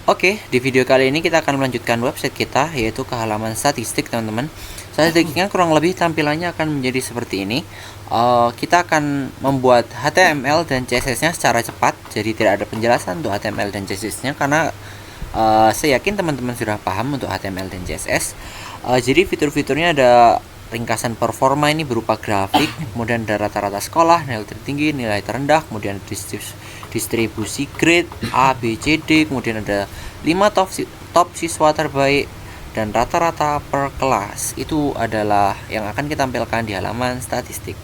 Oke, di video kali ini kita akan melanjutkan website kita, yaitu ke halaman statistik, teman-teman. Statistiknya kurang lebih tampilannya akan menjadi seperti ini. Kita akan membuat HTML dan CSS-nya secara cepat, jadi tidak ada penjelasan untuk HTML dan CSS-nya karena saya yakin teman-teman sudah paham untuk HTML dan CSS. Jadi fitur-fiturnya ada ringkasan performa ini berupa grafik, kemudian ada rata-rata sekolah, nilai tertinggi, nilai terendah, kemudian distribusi grade A, B, C, D, kemudian ada 5 top siswa terbaik dan rata-rata per kelas. Itu adalah yang akan kita tampilkan di halaman statistik.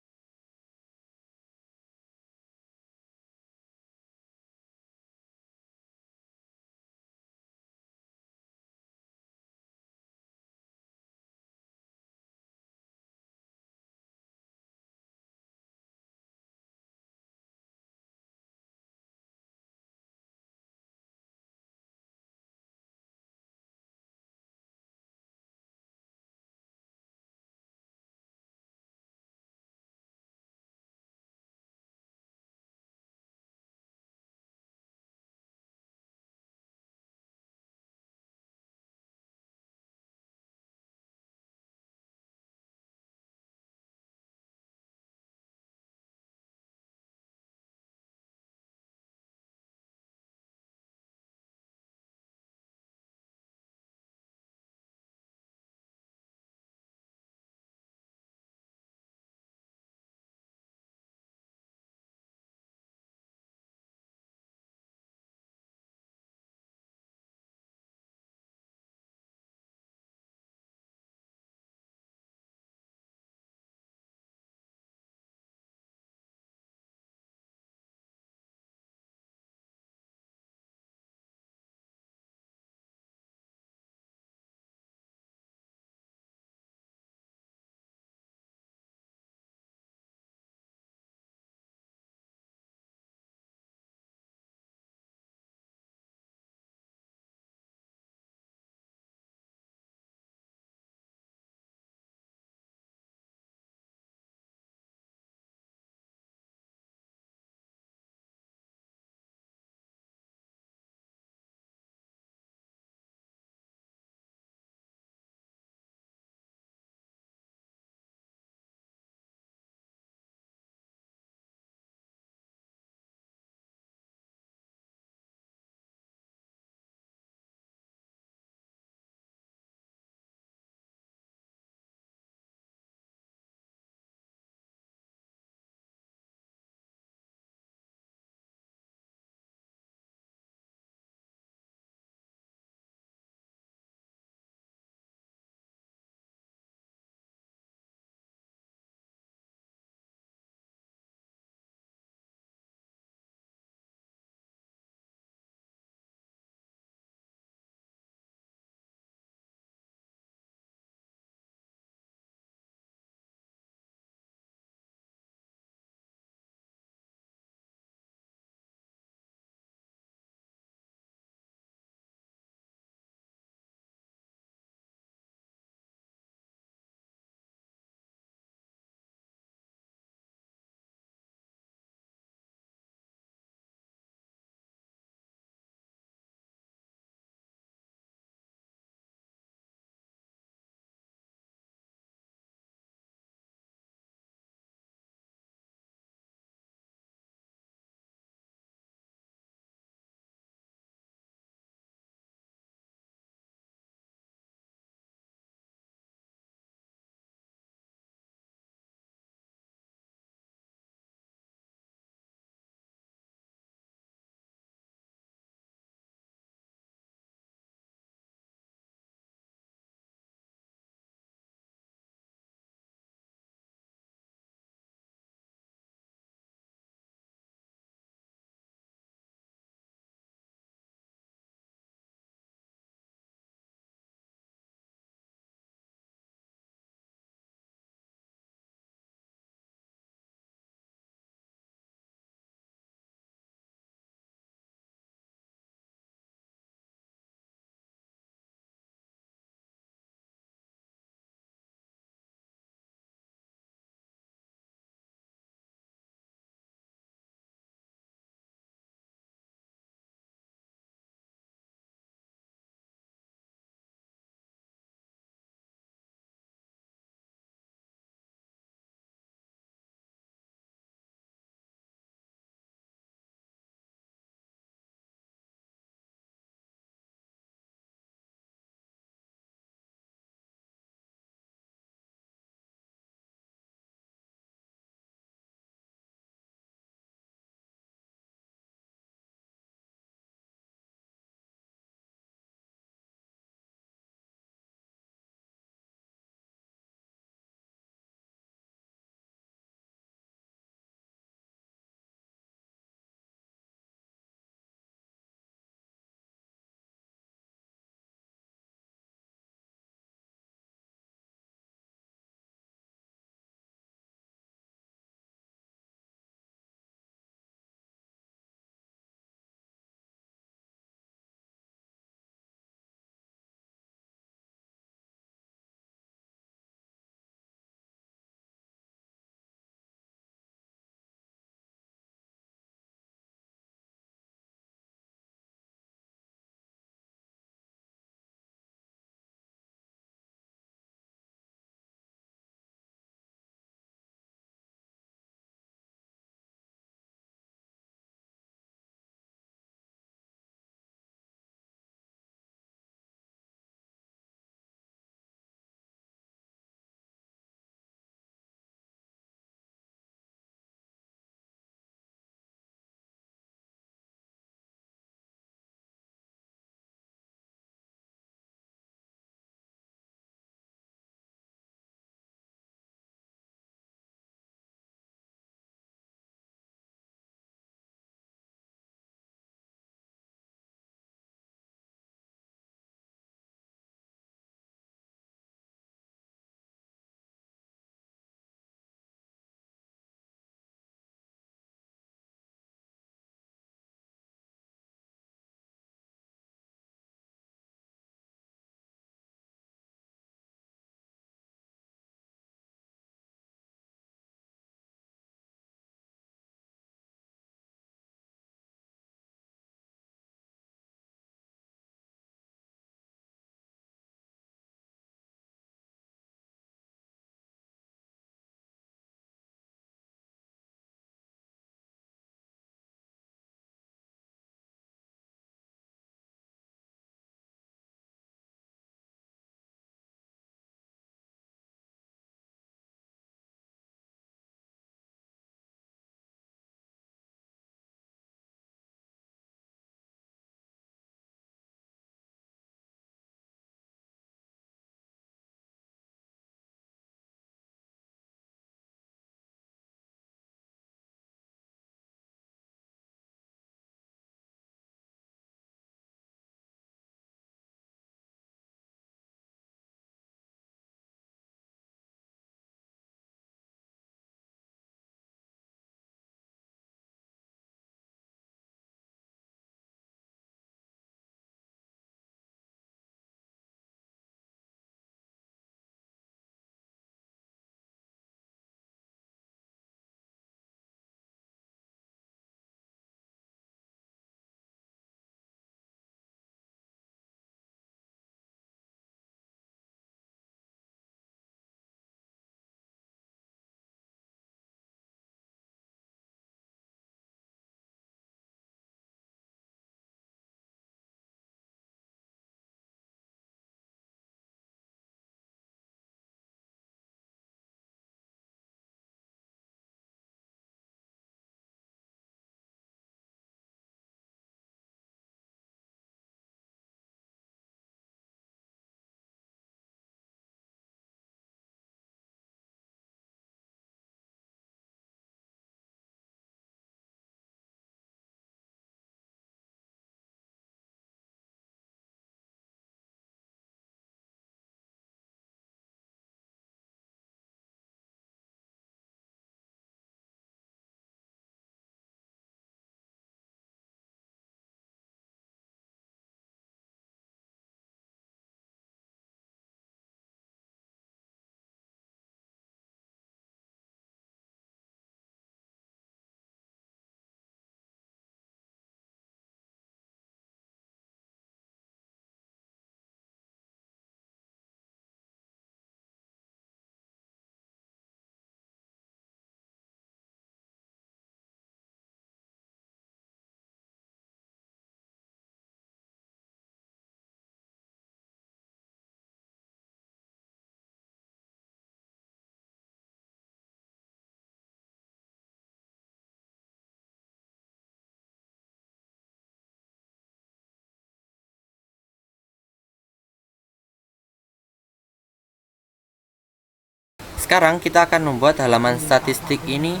Sekarang kita akan membuat halaman statistik ini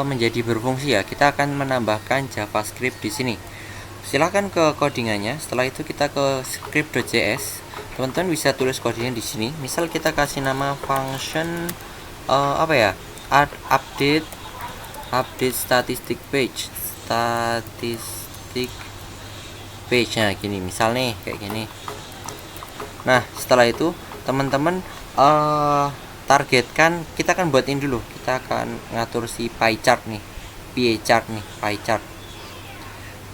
menjadi berfungsi ya. Kita akan menambahkan JavaScript di sini. Silahkan ke codingannya. Setelah itu kita ke script.js. Teman-teman bisa tulis codingnya di sini. Misal kita kasih nama function apa ya? Update statistic page. Nah gini, misal nih kayak gini. Nah setelah itu teman-teman targetkan, kita akan buatin dulu, kita akan ngatur si pie chart nih, pie chart,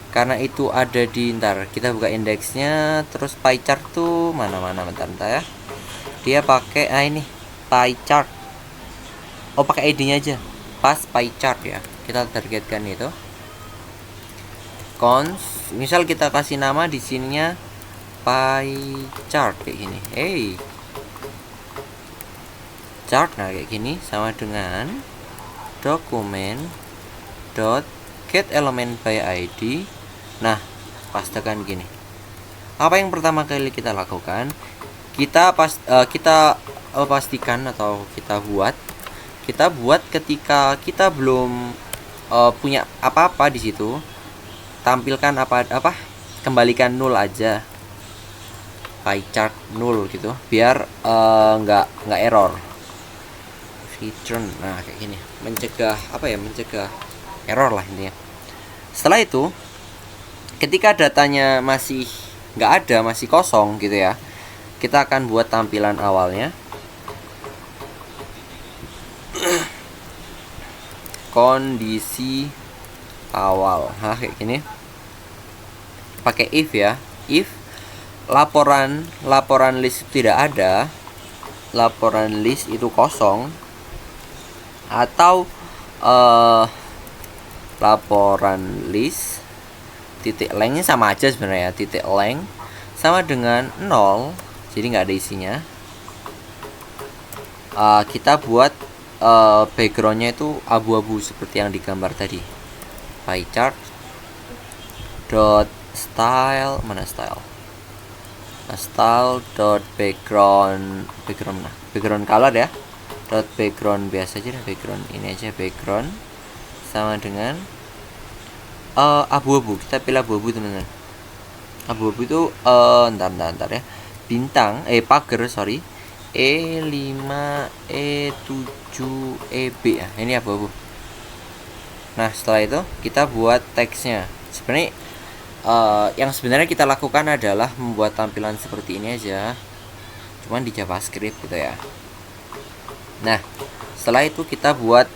karena itu ada di, ntar kita buka indeksnya. Terus pie chart tuh mana bentar ya, dia pakai ini pie chart, pakai ID nya aja, pas pie chart ya. Kita targetkan itu cons, misal kita kasih nama di sininya pie chart kayak gini, chart. Nah kayak gini sama dengan dokumen dot get element by ID. Nah pastikan gini, apa yang pertama kali kita lakukan, kita pastikan atau kita buat ketika kita belum punya apa-apa di situ, tampilkan apa kembalikan nol aja, pie chart 0 gitu, biar nggak error. Return, nah kayak gini, mencegah error lah intinya. Setelah itu ketika datanya masih nggak ada, masih kosong gitu ya, kita akan buat tampilan awalnya. Kondisi awal, nah kayak gini, pakai if ya, if laporan list tidak ada, laporan list itu kosong, atau laporan list titik lengthnya sama aja sebenarnya, titik length sama dengan 0, jadi nggak ada isinya. Kita buat backgroundnya itu abu-abu seperti yang digambar tadi, pie chart dot style, mana style, style dot background color ya, dot background biasa aja, background ini aja, background sama dengan abu-abu. Kita pilih abu-abu teman-teman. Abu-abu itu ntar ya, bintang pagar E5 E7 EB ya, ini abu-abu. Nah setelah itu kita buat teksnya. Sebenarnya yang sebenarnya kita lakukan adalah membuat tampilan seperti ini aja, cuman di JavaScript gitu ya. Nah setelah itu kita buat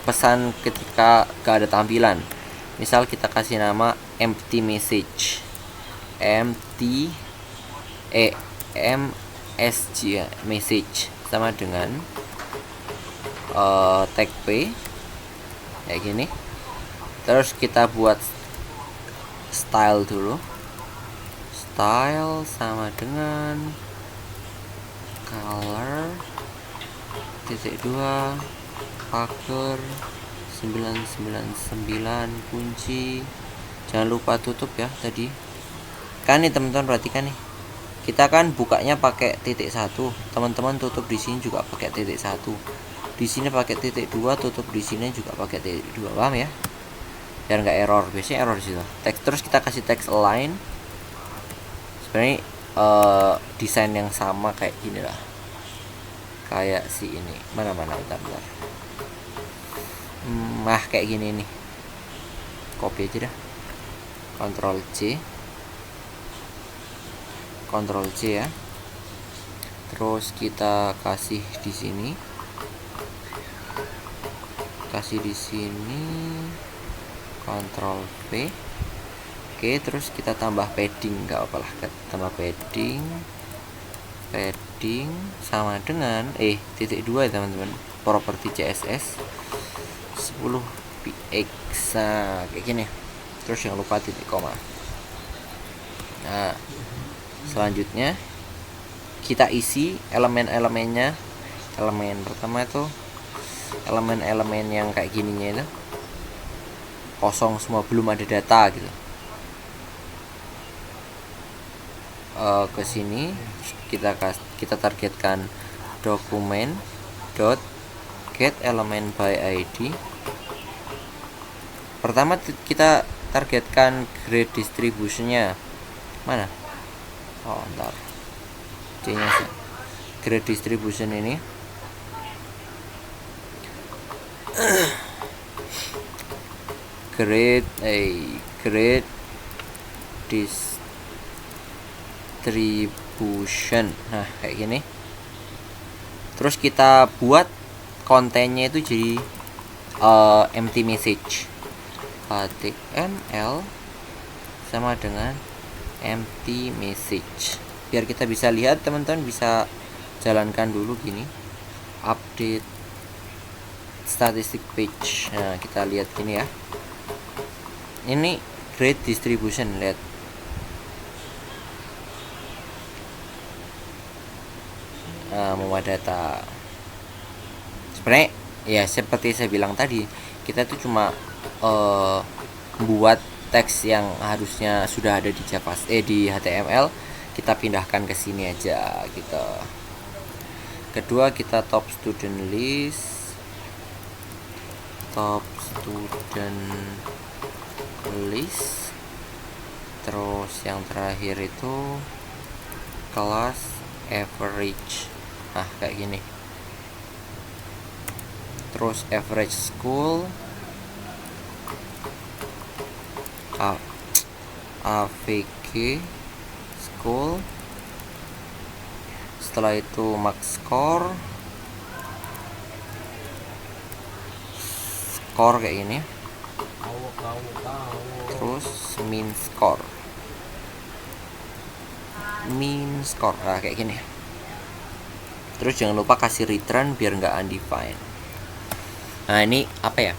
pesan ketika gak ada tampilan. Misal kita kasih nama empty message, msg ya, message sama dengan tag p kayak gini. Terus kita buat style dulu, style sama dengan color titik 2 pagar 999 kunci. Jangan lupa tutup ya tadi kan nih teman-teman, perhatikan nih, kita kan bukanya pakai titik 1, teman-teman tutup di sini juga pakai titik 1, di sini pakai titik 2, tutup di sini juga pakai titik 2, paham ya, biar nggak error. Biasanya error di situ. Teks, terus kita kasih teks align, sebenarnya desain yang sama kayak gini lah, kayak si ini, mana bentar. Kayak gini nih, copy aja dah, Ctrl C ya. Terus kita kasih di sini, Ctrl V. Oke, terus kita tambah padding, nggak apa-apa lah, tambah padding sama dengan titik 2 ya teman-teman, property CSS 10 px, kayak gini. Terus jangan lupa titik koma. Nah selanjutnya kita isi elemen-elemennya. Elemen pertama itu elemen-elemen yang kayak gininya itu kosong semua, belum ada data gitu. Ke sini kita targetkan dokumen dot get element by ID. Pertama kita targetkan grade distributionnya mana? Oh ntar C nya grade distribution ini grade distribution. Nah kayak gini. Terus kita buat kontennya itu jadi empty message. HTML sama dengan empty message. Biar kita bisa lihat, teman-teman bisa jalankan dulu gini. Update statistic page. Nah, kita lihat gini ya. Ini grade distribution, lihat. Mau data. Sebenarnya ya seperti saya bilang tadi, kita tuh cuma buat teks yang harusnya sudah ada di di HTML, kita pindahkan ke sini aja gitu. Kedua kita top student list, terus yang terakhir itu kelas average. Nah kayak gini. Terus average school, AVG school, setelah itu max score kayak gini, terus min score, nah kayak gini. Terus jangan lupa kasih return biar nggak undefined. Nah ini apa ya,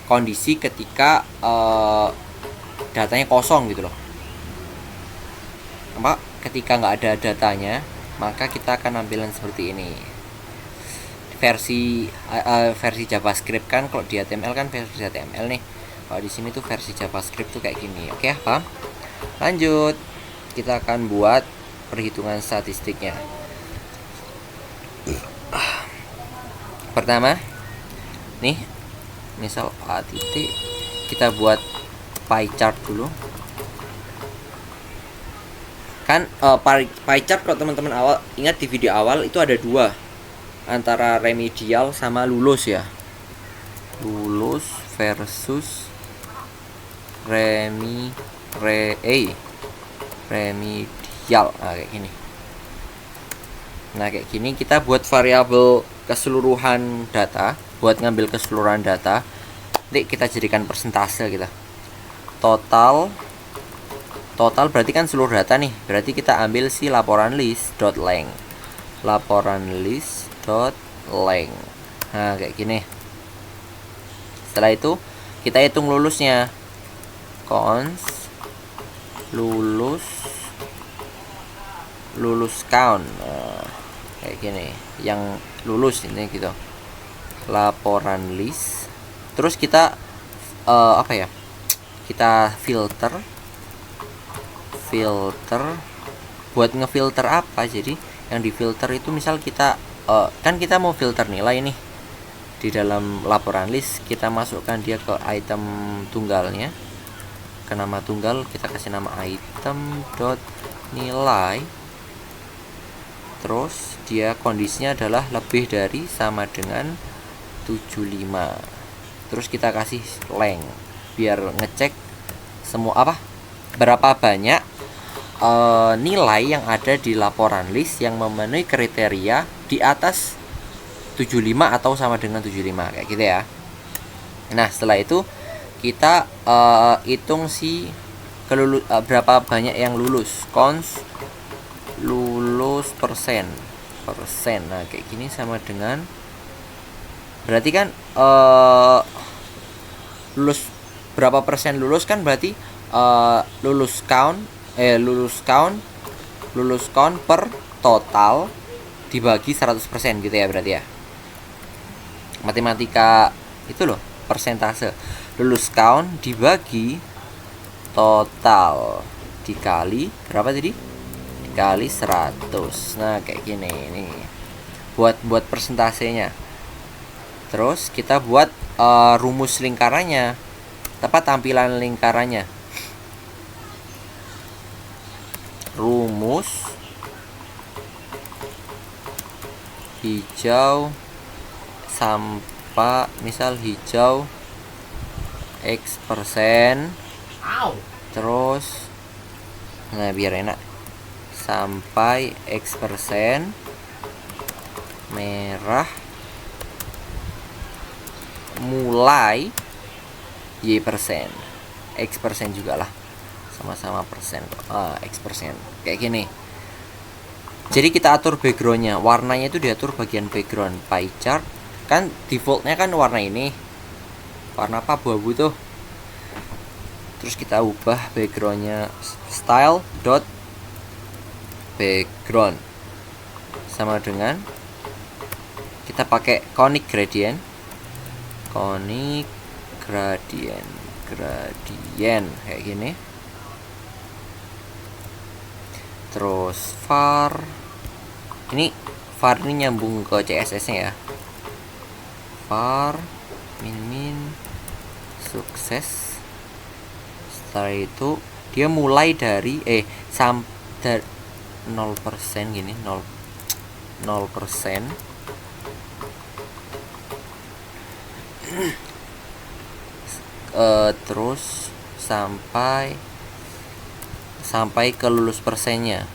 kondisi ketika datanya kosong gitu loh. Ketika nggak ada datanya, maka kita akan tampilan seperti ini. Versi JavaScript kan, kalau di HTML kan versi HTML nih. Kalau di sini tuh versi JavaScript tuh kayak gini. Oke, paham? Lanjut, kita akan buat perhitungan statistiknya. Pertama, nih, misal A titik, kita buat pie chart dulu. Kan pie chart kalau teman-teman awal ingat di video awal itu ada dua, antara remedial sama lulus ya. Lulus versus remedial. Nah kayak gini kita buat variabel keseluruhan data. Buat ngambil keseluruhan data, nanti kita jadikan persentase kita. Total berarti kan seluruh data nih. Berarti kita ambil si laporan list.length. Nah kayak gini. Setelah itu kita hitung lulusnya. Cons lulus count. Nah, kayak gini. Yang lulus ini gitu. Laporan list. Terus kita kita filter buat ngefilter apa. Jadi yang difilter itu misal kita kan kita mau filter nilai nih di dalam laporan list, kita masukkan dia ke item tunggalnya, ke nama tunggal kita kasih nama item dot nilai. Terus dia kondisinya adalah lebih dari sama dengan 75. Terus kita kasih length biar ngecek semua berapa banyak nilai yang ada di laporan list yang memenuhi kriteria di atas 75 atau sama dengan 75 kayak gitu ya. Nah setelah itu kita hitung berapa banyak yang lulus. Cons lulus persen. Nah kayak gini sama dengan, berarti kan lulus berapa persen lulus kan berarti lulus count per total dibagi 100% gitu ya berarti ya. Matematika itu loh, persentase. Lulus count dibagi total dikali berapa tadi? Dikali 100. Nah kayak gini nih buat persentasenya. Terus kita buat rumus lingkarannya, tampilan lingkarannya. Rumus hijau sampai misal hijau X%, terus nah biar enak, sampai X%, merah mulai Y%, X% juga lah, sama-sama persen, X%, kayak gini. Jadi kita atur backgroundnya, warnanya itu diatur bagian background. Pie chart kan defaultnya kan warna ini, warna apa, abu-abu tuh. Terus kita ubah backgroundnya style dot background sama dengan kita pakai conic gradient kayak gini. Terus var ini nyambung ke CSS nya ya, var min sukses. Setelah itu dia mulai dari 0% gini, 0%. Terus sampai ke lulus persennya.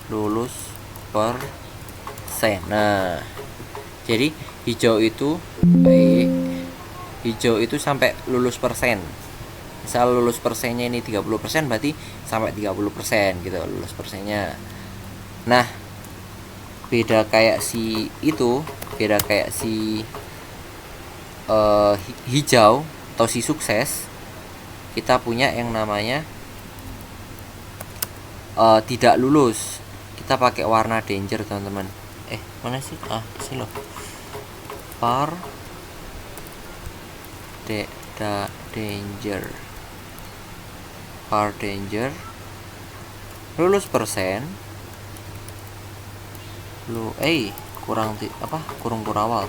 Lulus persen. Nah, jadi hijau itu sampai lulus persen. Misal lulus persennya ini 30%, berarti sampai 30% gitu lulus persennya. Nah, beda kayak si hijau atau si sukses, kita punya yang namanya tidak lulus. Kita pakai warna danger, teman-teman. Mana sih? Sini loh. Var danger lulus persen kurung kurawal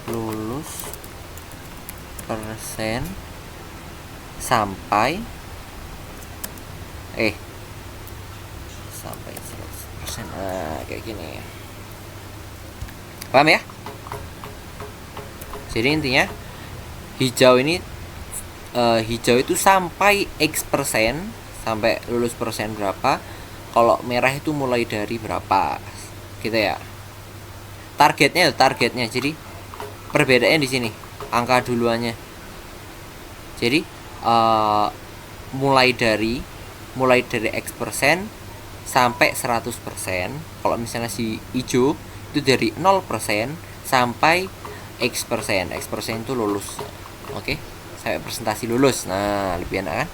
lulus persen sampai 100%. Kayak gini, paham ya? Jadi intinya hijau itu sampai X%, sampai lulus persen berapa. Kalau merah itu mulai dari berapa gitu ya. Targetnya. Jadi perbedaannya di sini, angka duluannya. Jadi mulai dari X% sampai 100%. Kalau misalnya si hijau itu dari 0% sampai X%. X% itu lulus. Oke, sampai presentasi lulus. Nah, lebih enak kan?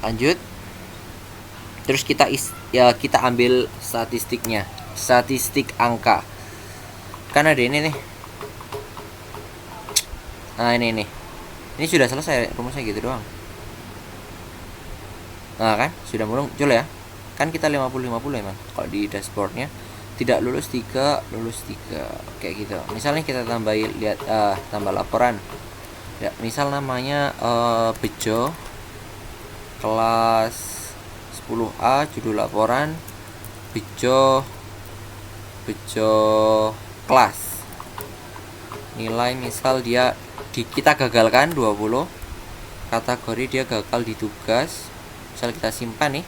Lanjut. Terus kita ambil statistiknya, statistik angka. Kan ada ini nih. Nah, ini sudah selesai rumusnya, gitu doang. Nah, kan sudah muncul ya. Kan kita 50-50 emang kalau di dashboardnya. Tidak lulus 3, lulus 3, kayak gitu. Misalnya kita tambah laporan ya, misal namanya Bejo kelas 10A, judul laporan Bejo kelas, nilai misal kita gagalkan 20, kategori dia gagal di tugas. Misal kita simpan nih,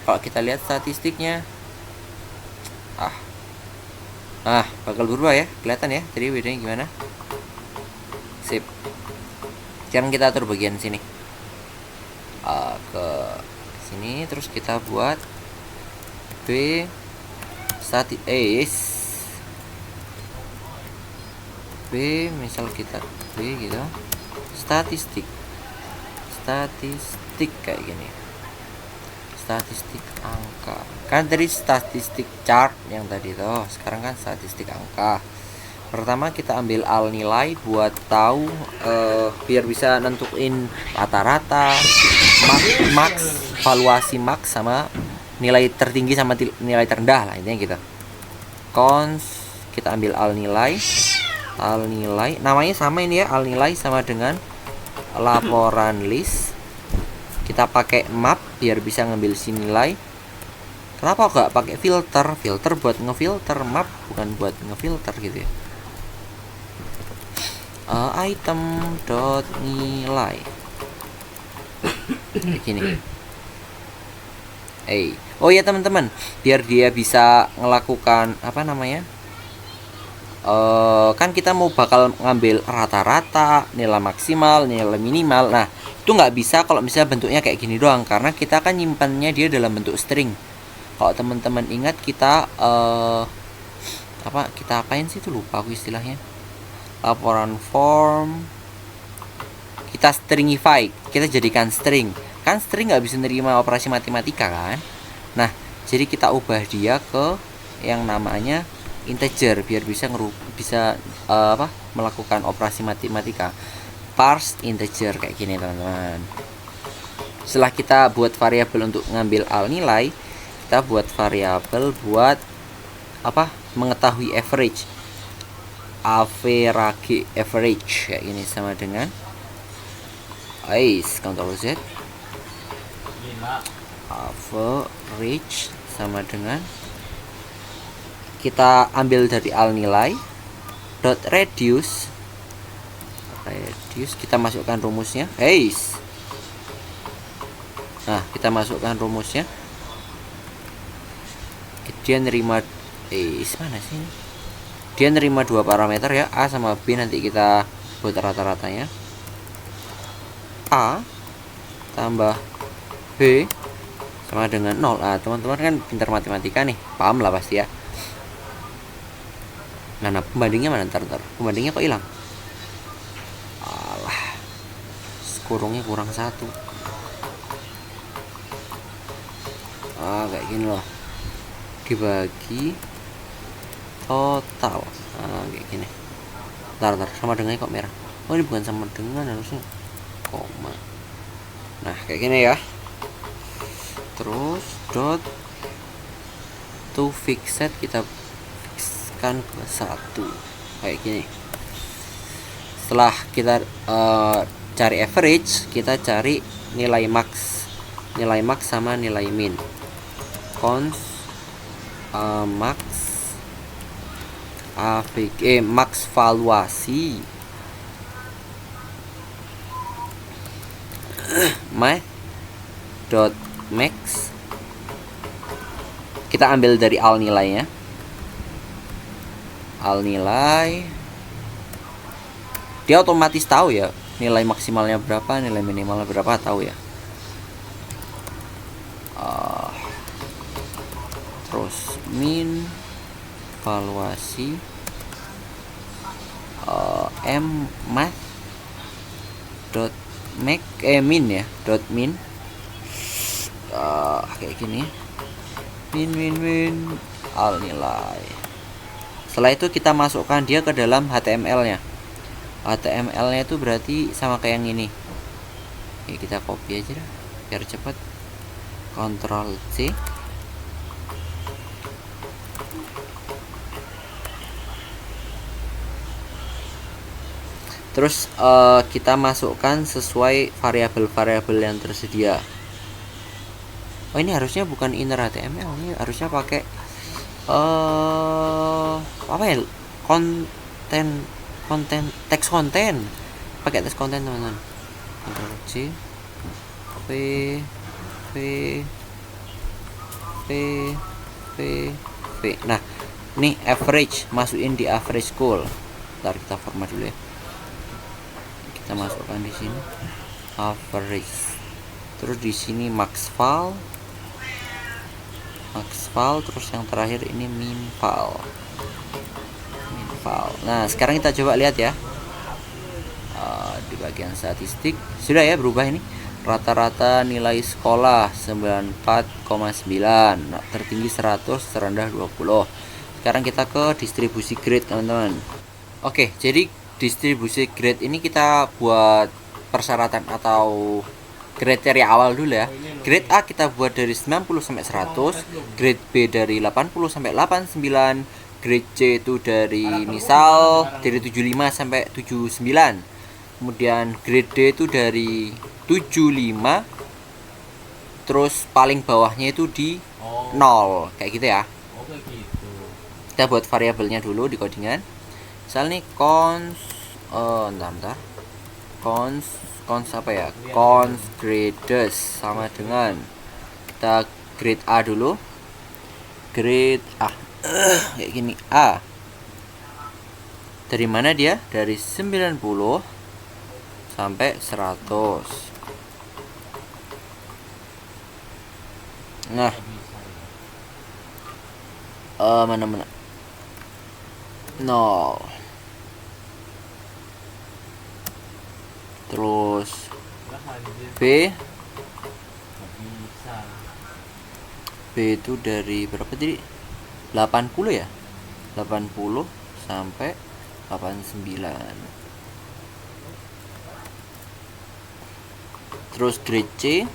kalau kita lihat statistiknya bakal berubah ya, kelihatan ya tadi bedanya gimana. Sip. Sekarang kita atur bagian sini ke sini, terus kita buat B misal kita B gitu, statistik kayak gini, statistik angka. Kan tadi statistik chart yang tadi tuh, sekarang kan statistik angka. Pertama kita ambil al nilai buat tahu biar bisa nentuin rata-rata, max, valuasi max sama nilai tertinggi sama nilai terendah lah, intinya gitu. Cons kita ambil al nilai, namanya sama ini ya, al nilai sama dengan laporan list. Kita pakai map biar bisa ngambil si nilai. Kenapa nggak pakai filter buat ngefilter, map bukan buat ngefilter gitu ya. Item dot nilai begini. Oh ya teman-teman, biar dia bisa ngelakukan apa namanya, kan kita mau bakal ngambil rata-rata, nilai maksimal, nilai minimal. Nah itu nggak bisa kalau misalnya bentuknya kayak gini doang, karena kita kan nyimpannya dia dalam bentuk string. Kalau teman-teman ingat kita kita apain sih, itu lupa aku istilahnya. Laporan form kita stringify, kita jadikan string. Kan string nggak bisa nerima operasi matematika kan. Nah jadi kita ubah dia ke yang namanya integer biar bisa melakukan operasi matematika. Parse integer kayak gini teman-teman. Setelah kita buat variabel untuk ngambil al nilai, kita buat variabel buat mengetahui average. Average kayak ini sama dengan Ctrl Z. Average sama dengan, kita ambil dari al nilai dot reduce, kita masukkan rumusnya. Nah kita masukkan rumusnya, dia nerima mana sih ini? Dia nerima dua parameter ya, A sama B. Nanti kita buat rata-ratanya. A tambah B sama dengan 0. Teman-teman kan pintar matematika nih, paham lah pasti ya. Nah pembandingnya mana? Ntar pembandingnya kok hilang? Alah, kurungnya kurang 1. Kayak gini loh, dibagi total. Kayak gini. Ntar sama dengan kok merah. Oh ini bukan sama dengan, harusnya koma. Nah kayak gini ya. Terus dot to fixed kita fixkan ke 1 kayak gini. Setelah kita cari average, kita cari nilai max sama nilai min. Cons max max valuasi dot max, kita ambil dari al nilainya. Al nilai dia otomatis tahu ya nilai maksimalnya berapa, nilai minimalnya berapa, tahu ya. Terus min valuasi m math dot make min ya, dot min kayak gini, min al nilai. Setelah itu kita masukkan dia ke dalam HTML-nya. HTML-nya itu berarti sama kayak yang ini. Oke, kita copy aja dah, biar cepat. Ctrl C. Terus kita masukkan sesuai variabel-variabel yang tersedia. Oh ini harusnya bukan inner HTML, ini harusnya pakai apa ya, konten teks konten, pakai teks konten teman-teman. Ctrl C, P. Nah ini average, masukin di average goal. Ntar kita format dulu ya. Kita masukkan di sini average, terus di sini max val, terus yang terakhir ini min val. Nah sekarang kita coba lihat ya, di bagian statistik sudah ya berubah ini. Rata-rata nilai sekolah 94,9, tertinggi 100, terendah 20. Sekarang kita ke distribusi grade teman-teman. Oke, jadi distribusi grade ini kita buat persyaratan atau kriteria awal dulu ya. Grade A kita buat dari 90 sampai 100, grade B dari 80 sampai 89, grade C itu dari misal dari 75 sampai 79. Kemudian grade D itu dari 75, terus paling bawahnya itu di 0 kayak gitu ya. Kita buat variabelnya dulu di codingan. Misal nih cons bentar. Cons apa ya? Cons grades sama dengan kita grade A dulu. Grade A kayak gini A. Dari mana dia? Dari 90 sampai 100. Nah, mana 0. Terus B itu dari berapa tadi? 80 ya? 80 sampai 89. Terus grade C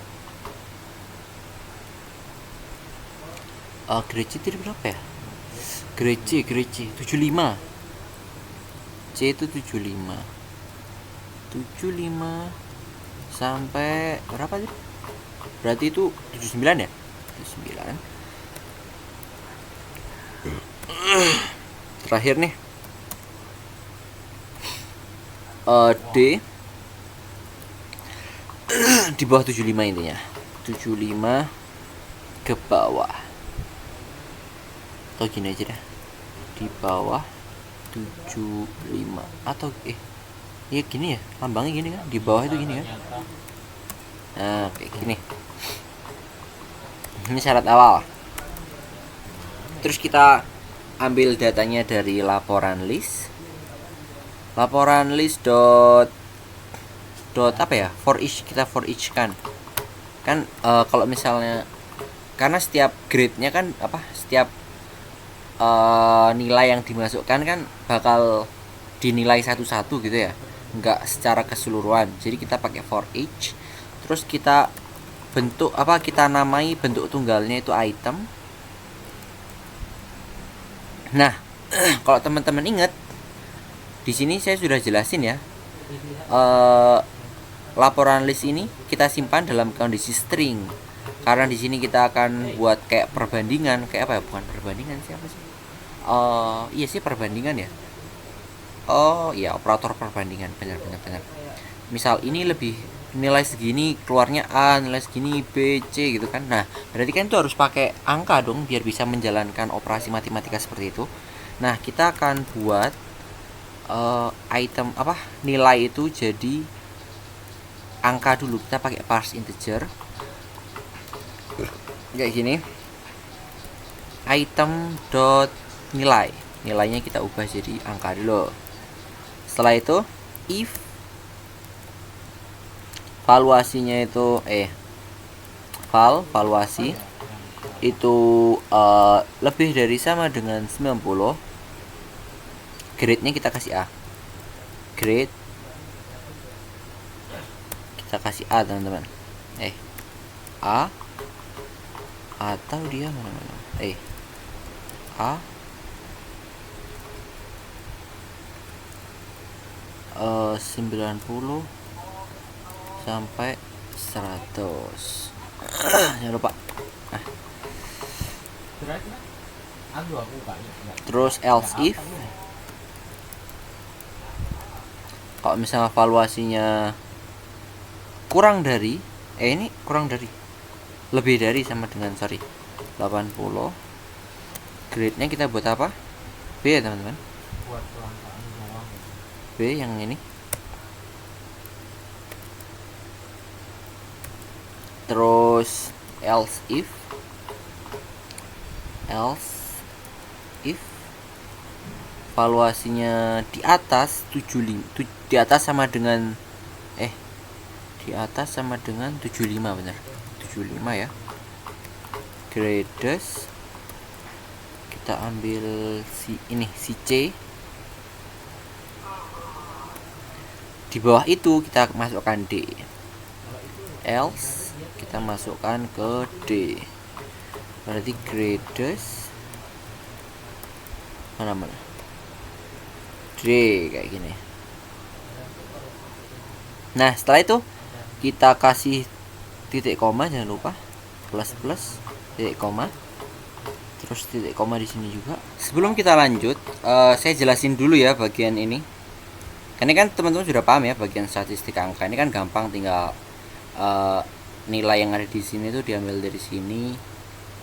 grade C tadi berapa ya? Grade C 75. C itu 75 sampai berapa sih? Berarti itu 79 ya? 79. Terakhir nih D di bawah 75 intinya. 75 ke bawah. Atau gini aja dah. Di bawah 75 atau iya gini ya, lambangnya gini kan, di bawah itu gini kan. Nah, kayak gini. Ini syarat awal. Terus kita ambil datanya dari laporan list. Laporan list dot apa ya? For each, kita for each kan. Kalau misalnya karena setiap grade-nya kan setiap nilai yang dimasukkan kan bakal dinilai satu-satu gitu ya, nggak secara keseluruhan. Jadi kita pakai for each, terus kita kita namai bentuk tunggalnya itu item. Nah, kalau teman-teman ingat, di sini saya sudah jelasin ya, laporan list ini kita simpan dalam kondisi string. Karena di sini kita akan buat kayak perbandingan, kayak apa ya? Bukan perbandingan, siapa sih? Iya sih perbandingan ya. Oh iya, operator perbandingan, benar. Misal ini lebih nilai segini keluarnya A, nilai segini B, C gitu kan. Nah, berarti kan itu harus pakai angka dong biar bisa menjalankan operasi matematika seperti itu. Nah, kita akan buat item nilai itu jadi angka dulu. Kita pakai parse integer kayak gini. Item dot nilainya kita ubah jadi angka dulu. Setelah itu if valuasinya itu valuasi itu lebih dari sama dengan 90, grade-nya kita kasih A. Grade kita kasih A, teman-teman. A atau dia mana? A 90 sampai 100. Jangan lupa. Terus else if kalau misalnya valuasinya kurang dari lebih dari sama dengan 80, grade-nya kita buat apa? B ya, teman-teman. B yang ini. Terus else if valuasinya di atas 75, di atas sama dengan 75, benar. 75 ya. Grades kita ambil si C. Di bawah itu kita masukkan D. Else kita masukkan ke D. Berarti grades mana D kayak gini. Nah setelah itu kita kasih titik koma, jangan lupa plus plus titik koma, terus titik koma di sini juga. Sebelum kita lanjut, saya jelasin dulu ya bagian ini. Ini kan teman-teman sudah paham ya bagian statistik angka. Ini kan gampang, tinggal nilai yang ada di sini tuh diambil dari sini,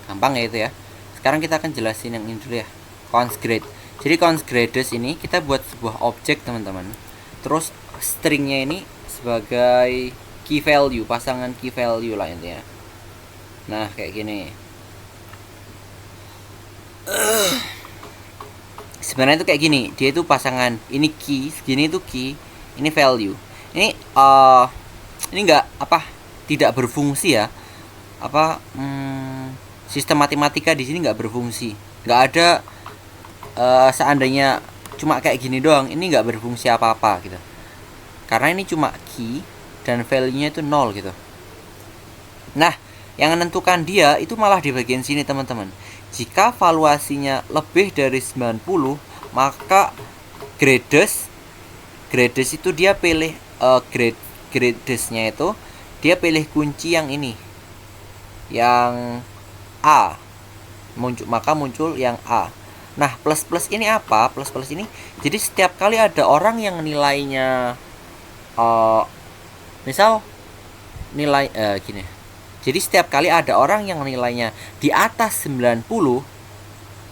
gampang ya itu ya. Sekarang kita akan jelasin yang ini dulu ya, const grade. Jadi const grades ini kita buat sebuah objek teman-teman. Terus stringnya ini sebagai key value, pasangan key value lah intinya. Nah kayak gini. Sebenarnya itu kayak gini, dia itu pasangan, ini key, segini itu key, ini value. Ini enggak tidak berfungsi ya. Sistem matematika di sini nggak berfungsi, nggak ada seandainya cuma kayak gini doang, ini nggak berfungsi apa-apa gitu, karena ini cuma key dan value-nya itu 0 gitu. Nah yang menentukan dia itu malah di bagian sini teman-teman. Jika valuasinya lebih dari 90, maka grades itu dia pilih gradesnya itu dia pilih kunci yang ini, yang A, maka muncul yang A. Nah plus plus ini apa? Plus plus ini jadi setiap kali ada orang yang nilainya misal nilai gini. Jadi setiap kali ada orang yang nilainya di atas 90,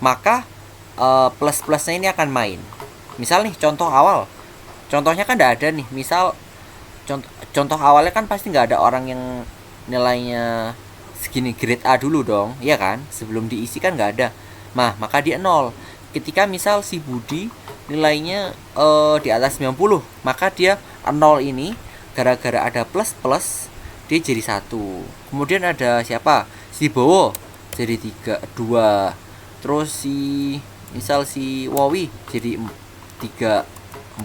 maka plus plusnya ini akan main. Misal nih contoh awal, contohnya kan tidak ada nih. Misal contoh awalnya kan pasti nggak ada orang yang nilainya segini, grade A dulu dong, iya kan? Sebelum diisi kan nggak ada. Nah maka dia 0. Ketika misal si Budi nilainya di atas 90, maka dia 0 ini gara-gara ada plus plus dia jadi 1. Kemudian ada siapa? Si Bowo jadi 2. Terus misal si Wowi jadi 3,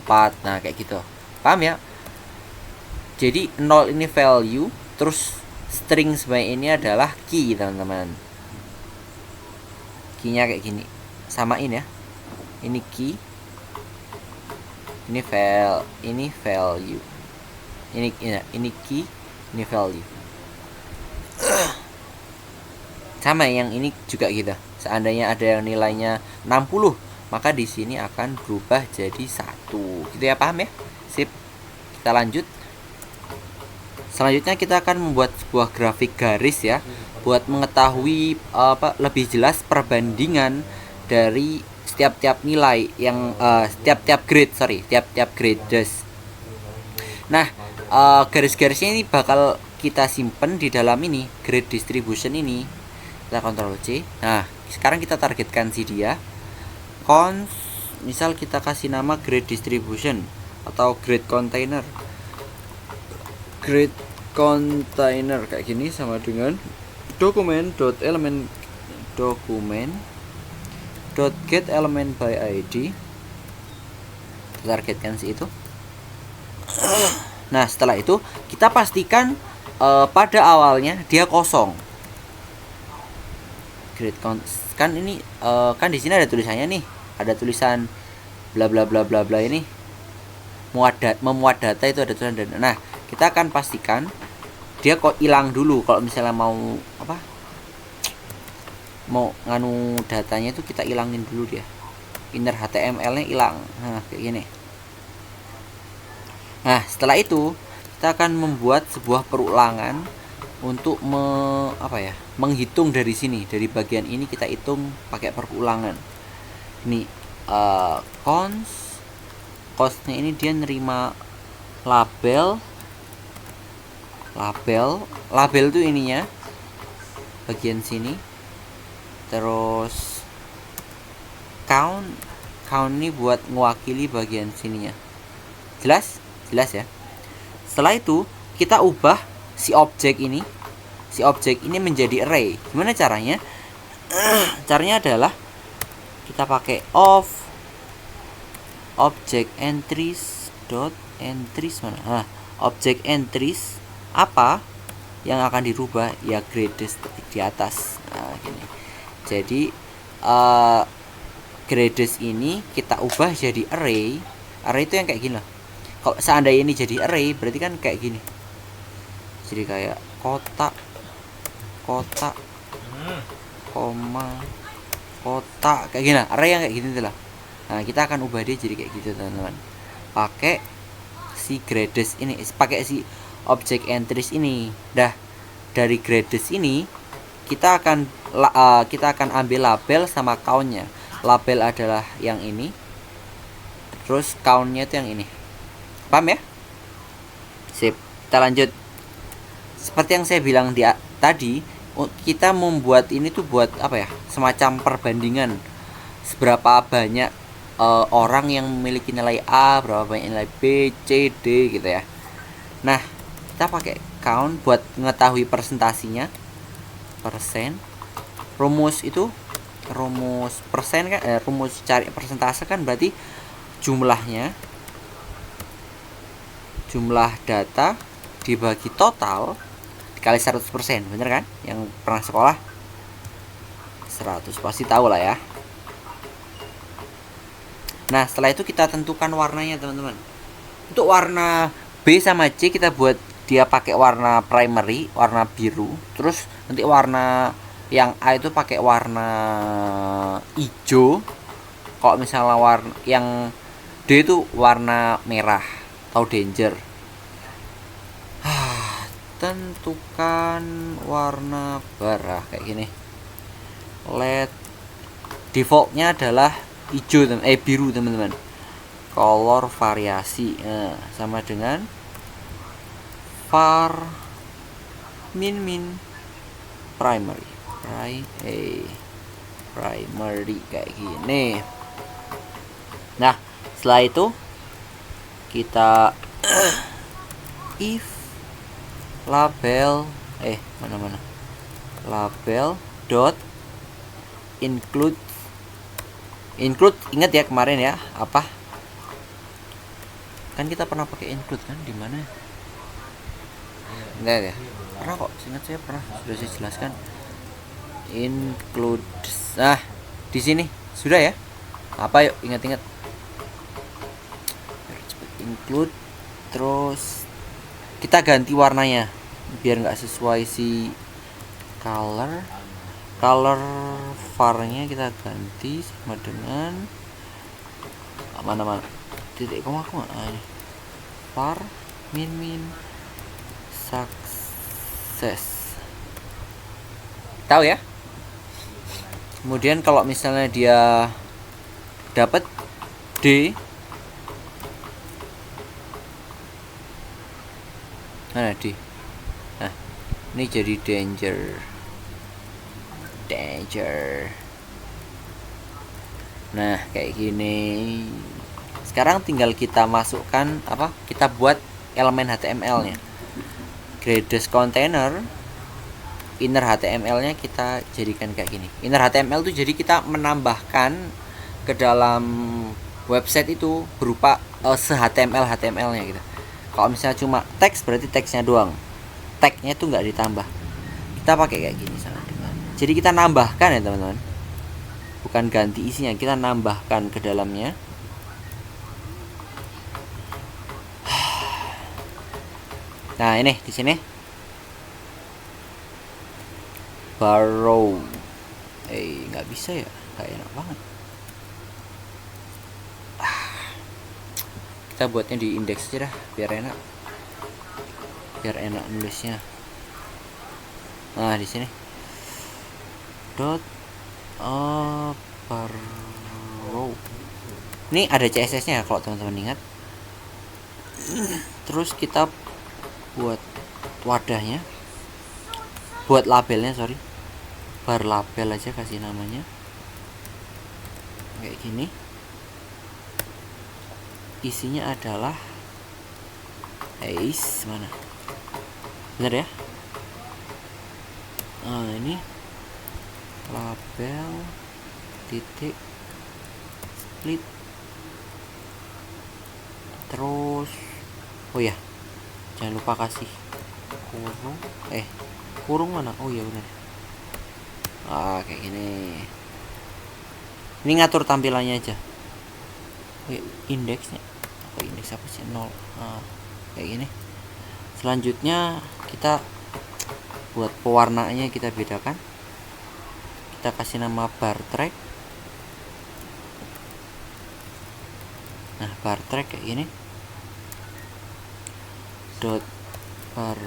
4. Nah kayak gitu, paham ya? Jadi 0 ini value, terus string sebagai ini adalah key teman-teman. Key-nya kayak gini, samain ya. Ini key, ini value. Ini key, ini value. Sama yang ini juga gitu. Seandainya ada yang nilainya 60, maka di sini akan berubah jadi 1. Gitu ya, paham ya? Sip. Kita lanjut. Selanjutnya kita akan membuat sebuah grafik garis ya, buat mengetahui lebih jelas perbandingan dari tiap-tiap nilai yang tiap-tiap grades. Nah, garis-garisnya ini bakal kita simpen di dalam ini, grade distribution ini. Kita Ctrl C. Nah, sekarang kita targetkan si dia. Misal kita kasih nama grade distribution atau grade container. Grade container kayak gini sama dengan document.get_element_by_id. Targetkan si itu. Nah setelah itu kita pastikan pada awalnya dia kosong. Grade kan ini kan di sini ada tulisannya nih, ada tulisan bla bla bla bla bla ini memuat data itu ada tulisan data. Nah kita akan pastikan dia kok hilang dulu. Kalau misalnya mau nganu datanya itu kita hilangin dulu dia, inner HTML nya hilang. Nah kayak gini. Nah setelah itu kita akan membuat sebuah perulangan untuk menghitung dari sini, dari bagian ini kita hitung pakai perulangan. Ini costnya ini dia nerima label tuh ininya bagian sini, terus count ini buat mewakili bagian sininya. Jelas ya. Setelah itu kita ubah si objek ini menjadi array. Gimana caranya? Caranya adalah kita pakai object entries mana? Nah, object entries apa yang akan dirubah ya, grades di atas. Nah, gini. Jadi Gredes ini kita ubah jadi array. Array itu yang kayak gini loh. Kalau seandainya ini jadi array, berarti kan kayak gini. Jadi kayak kotak, kotak, koma, kotak, kayak gini. Array yang kayak gini tuh lah. Nah, kita akan ubah dia jadi kayak gitu, teman-teman. Pakai si Gredes ini, pakai si object entries ini. Dah, dari Gredes ini kita akan ambil label sama countnya. Label adalah yang ini, terus countnya itu yang ini. Paham ya? Sip, kita lanjut. Seperti yang saya bilang tadi, kita membuat ini tuh buat apa ya, semacam perbandingan seberapa banyak orang yang memiliki nilai A, berapa banyak nilai B, C, D gitu ya. Nah, kita pakai count buat mengetahui persentasinya. Persen. Rumus persen kan, rumus cari persentase kan berarti jumlah data dibagi total dikali 100%, bener kan? Yang pernah sekolah 100 pasti tahu lah ya. Nah, setelah itu kita tentukan warnanya, teman-teman. Untuk warna B sama C kita buat dia pakai warna primary, warna biru. Terus nanti warna yang A itu pakai warna hijau. Kalau misalnya warna yang D itu warna merah atau danger. Tentukan warna barah kayak gini. Let defaultnya adalah hijau, biru, teman-teman. Color variasi sama dengan var min primary kayak gini. Nah, setelah itu kita if label label dot include, ingat ya kemarin ya, apa kan kita pernah pakai include kan, di mana enggak ya, pernah kok, ingat saya pernah, sudah saya jelaskan include. Nah, di sini sudah ya, apa, yuk ingat-ingat, include, terus kita ganti warnanya biar nggak sesuai si color var-nya kita ganti sama dengan mana titik koma ini var min success, tahu ya. Kemudian kalau misalnya dia dapat D, mana D, nah ini jadi danger. Nah, kayak gini. Sekarang tinggal kita masukkan apa? Kita buat elemen HTML-nya. Gredes container, inner HTML-nya kita jadikan kayak gini. Inner HTML itu jadi kita menambahkan ke dalam website itu berupa HTML-nya gitu. Kalau misalnya cuma teks, berarti teksnya doang. Tagnya itu nggak ditambah. Kita pakai kayak gini sama dengan. Jadi kita nambahkan ya, teman-teman. Bukan ganti isinya, kita nambahkan ke dalamnya. Nah, ini di sini borrow. Nggak bisa ya, nggak enak banget. Kita buatnya di indeks aja dah, biar enak nulisnya. Nah, di sini dot borrow. Ini ada CSS-nya ya, kalau teman-teman ingat. Terus kita buat wadahnya, buat labelnya, bar label aja, kasih namanya kayak gini. Isinya adalah mana, bener ya. Nah, ini label titik split, terus oh ya, jangan lupa kasih kurung mana, oh iya benar. Kayak gini. Ini ngatur tampilannya aja. Indeksnya indeks apa sih, 0. Kayak gini. Selanjutnya kita buat pewarnaannya, kita bedakan. Kita kasih nama bar track. Nah, bar track kayak gini. Dot bar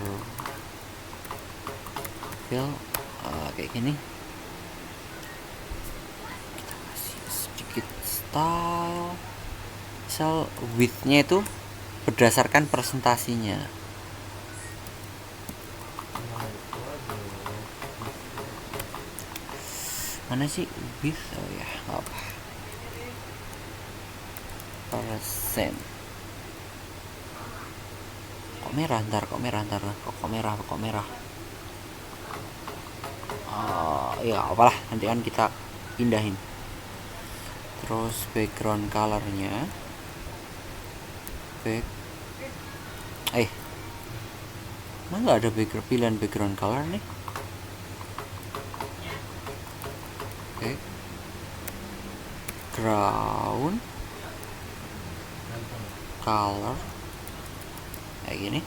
fill kayak gini. Kita kasih sedikit style. Misal width-nya itu berdasarkan presentasinya. Mana sih width? Oh ya, apa? Persen. Kok merah ntar, kok merah. Ya apalah, nanti kan kita pindahin. Terus background colornya mana nggak ada pilihan background color nih. Ground color kayak gini,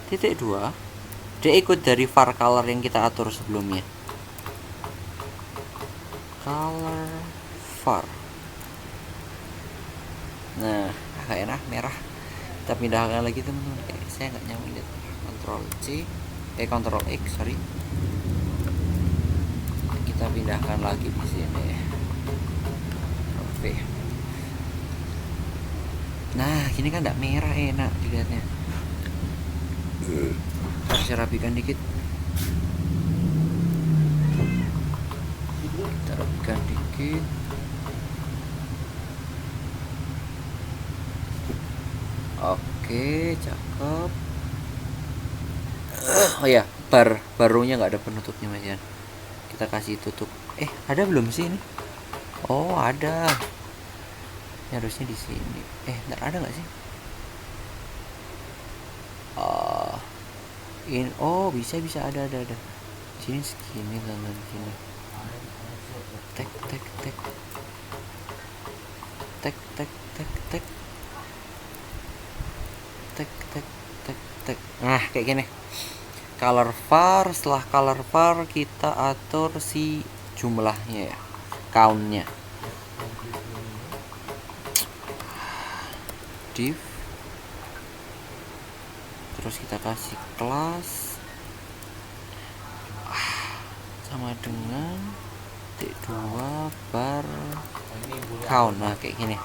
titik 2. Dia ikut dari var color yang kita atur sebelumnya. Color var. Nah, agak enak merah. Kita pindahkan lagi teman-teman. Saya nggak nyaman lihat. Ctrl X, sorry. Kita pindahkan lagi di sini. Oke. Nah, gini kan nggak merah, enak dilihatnya. Harus rapikan dikit. Kita rapikan dikit. Oke, cakep. Oh ya, barunya nggak ada penutupnya Mas Yan. Kita kasih tutup. Ada belum sih ini? Oh, ada. Ini harusnya di sini. Ntar ada nggak sih? Bisa ada. Sini segini teman sini. Tek. Nah, kayak gini. Color var, setelah color var kita atur si jumlahnya ya, countnya. Div. Terus kita kasih kelas sama dengan t2 bar count. Nah, kayak gini.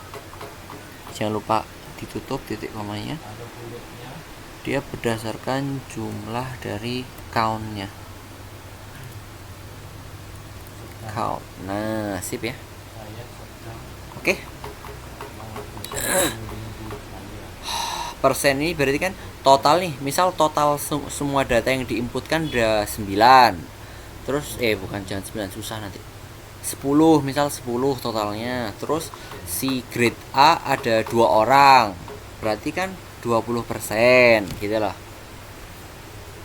Jangan lupa ditutup titik komanya. Dia berdasarkan jumlah dari countnya. Count. Nah, sip ya. Oke. Persen ini berarti kan total nih. Misal total semua data yang diinputkan ada 9. Terus jangan 9, susah nanti. 10, misal 10 totalnya. Terus si grade A ada 2 orang. Berarti kan 20% gitu loh.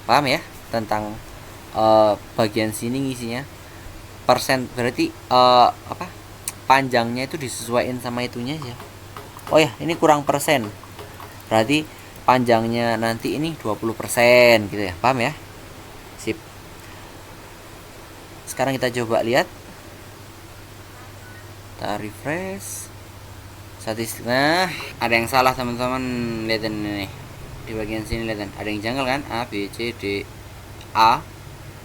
Paham ya tentang bagian sini ngisinya? Persen berarti panjangnya itu disesuaikan sama itunya aja. Oh ya, ini kurang persen. Berarti panjangnya nanti ini 20% gitu ya. Paham ya? Sip. Sekarang kita coba lihat. Kita refresh. Statistik. Nah, ada yang salah teman-teman. Lihat ini nih. Di bagian sini lihat, ada yang janggal kan? A, B, C, D, A.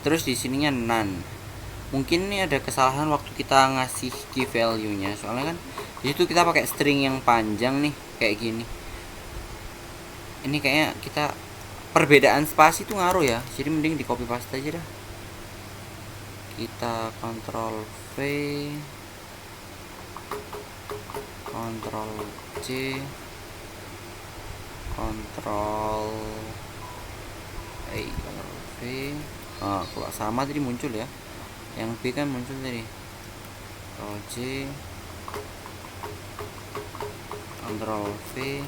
Terus di sininya none. Mungkin ini ada kesalahan waktu kita ngasih key value-nya. Soalnya kan di situ kita pakai string yang panjang nih, kayak gini. Ini kayaknya kita perbedaan spasi itu ngaruh ya. Jadi mending di copy paste aja dah. Kita Ctrl V, Ctrl C, Ctrl V. Kalau sama tadi muncul ya. Yang B kan muncul tadi. Ctrl C, Ctrl V.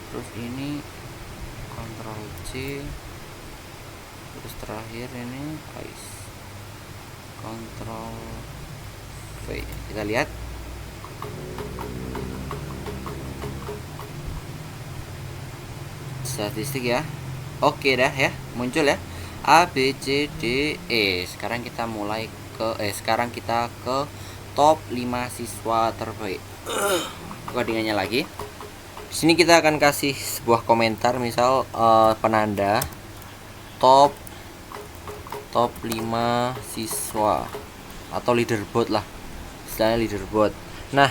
Terus ini Ctrl C. Terus terakhir ini Ctrl V. survei. Kita lihat. Statistik ya. Oke dah ya, muncul ya. A B C D E. Sekarang kita ke top 5 siswa terbaik. Codingannya lagi. Di sini kita akan kasih sebuah komentar, misal penanda top 5 siswa atau leaderboard lah. Istilahnya leaderboard. Nah,